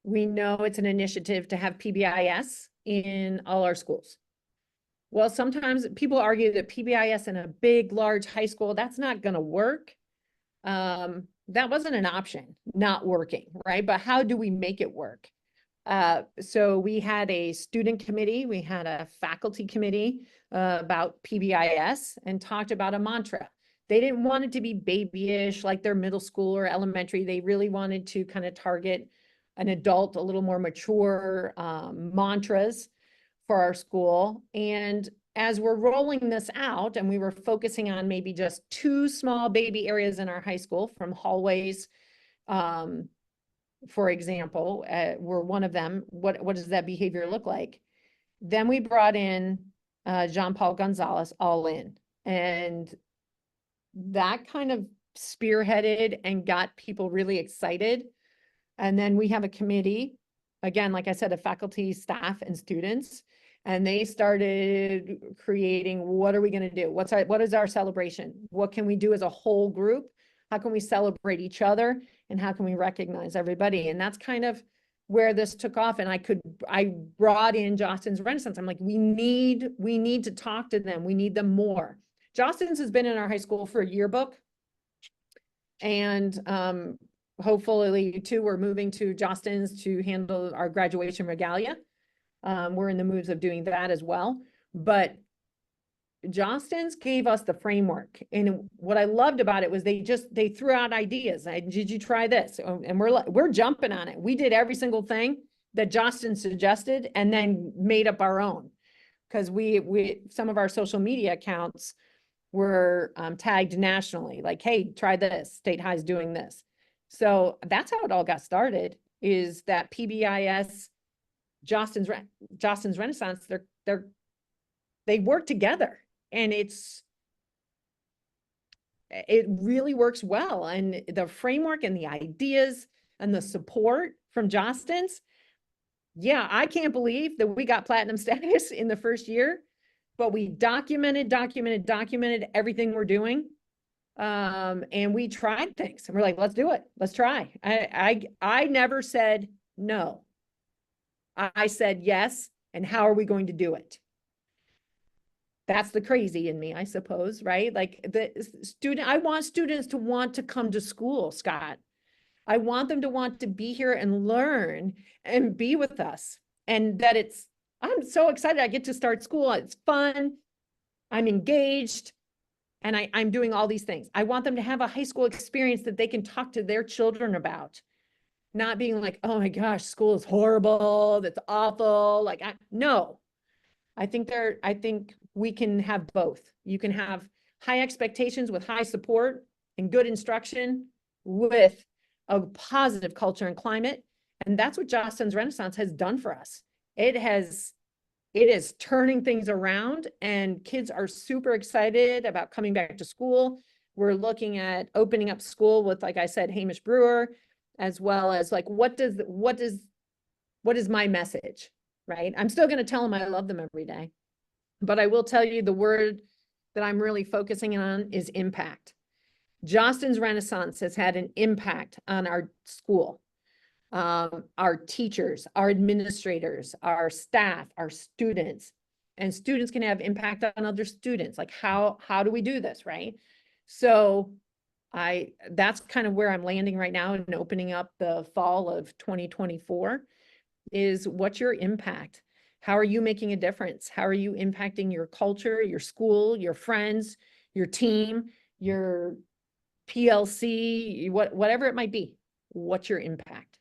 We know it's an initiative to have PBIS in all our schools. Well, sometimes people argue that PBIS in a big, large high school, that's not going to work. That wasn't an option, not working, right? But how do we make it work? So we had a student committee, we had a faculty committee about PBIS and talked about a mantra. They didn't want it to be babyish like their middle school or elementary. They really wanted to kind of target an adult, a little more mature mantras for our school. And as we're rolling this out, and we were focusing on maybe just 2 small baby areas in our high school, from hallways, for example, were one of them. What does that behavior look like? Then we brought in Jean-Paul Gonzalez all in, and that kind of spearheaded and got people really excited. And then we have a committee, again, like I said, of faculty, staff, and students, and they started creating, what are we going to do? What is our celebration? What can we do as a whole group? How can we celebrate each other? And how can we recognize everybody? And that's kind of where this took off. And I brought in Jostens Renaissance. I'm like, we need to talk to them. We need them more. Jostens has been in our high school for a yearbook. And hopefully too, we're moving to Jostens to handle our graduation regalia. We're in the moves of doing that as well. But Jostens gave us the framework. And what I loved about it was they threw out ideas. Did you try this? And we're jumping on it. We did every single thing that Jostens suggested and then made up our own. Because some of our social media accounts were tagged nationally, like, hey, try this, State High's doing this. So that's how it all got started, is that PBIS, Jostens Renaissance, they work together, and it really works well. And the framework and the ideas and the support from Jostens, yeah, I can't believe that we got platinum status in the first year, but we documented everything we're doing. And we tried things, and we're like, let's do it. Let's try. I never said no. I said yes. And how are we going to do it? That's the crazy in me, I suppose, right? Like I want students to want to come to school, Scott. I want them to want to be here and learn and be with us. And I'm so excited. I get to start school. It's fun. I'm engaged. And I'm doing all these things. I want them to have a high school experience that they can talk to their children about. Not being like, oh my gosh, school is horrible. That's awful. Like, no. I think we can have both. You can have high expectations with high support and good instruction with a positive culture and climate. And that's what Jostens Renaissance has done for us. It is turning things around, and kids are super excited about coming back to school. We're looking at opening up school with, like I said, Hamish Brewer, as well as like, what is my message? Right? I'm still going to tell them I love them every day, but I will tell you the word that I'm really focusing on is impact. Jostens Renaissance has had an impact on our school, our teachers, our administrators, our staff, our students, and students can have impact on other students. Like, how do we do this, right? So that's kind of where I'm landing right now and opening up the fall of 2024. Is what's your impact? How are you making a difference? How are you impacting your culture, your school, your friends, your team, your PLC, whatever it might be? What's your impact?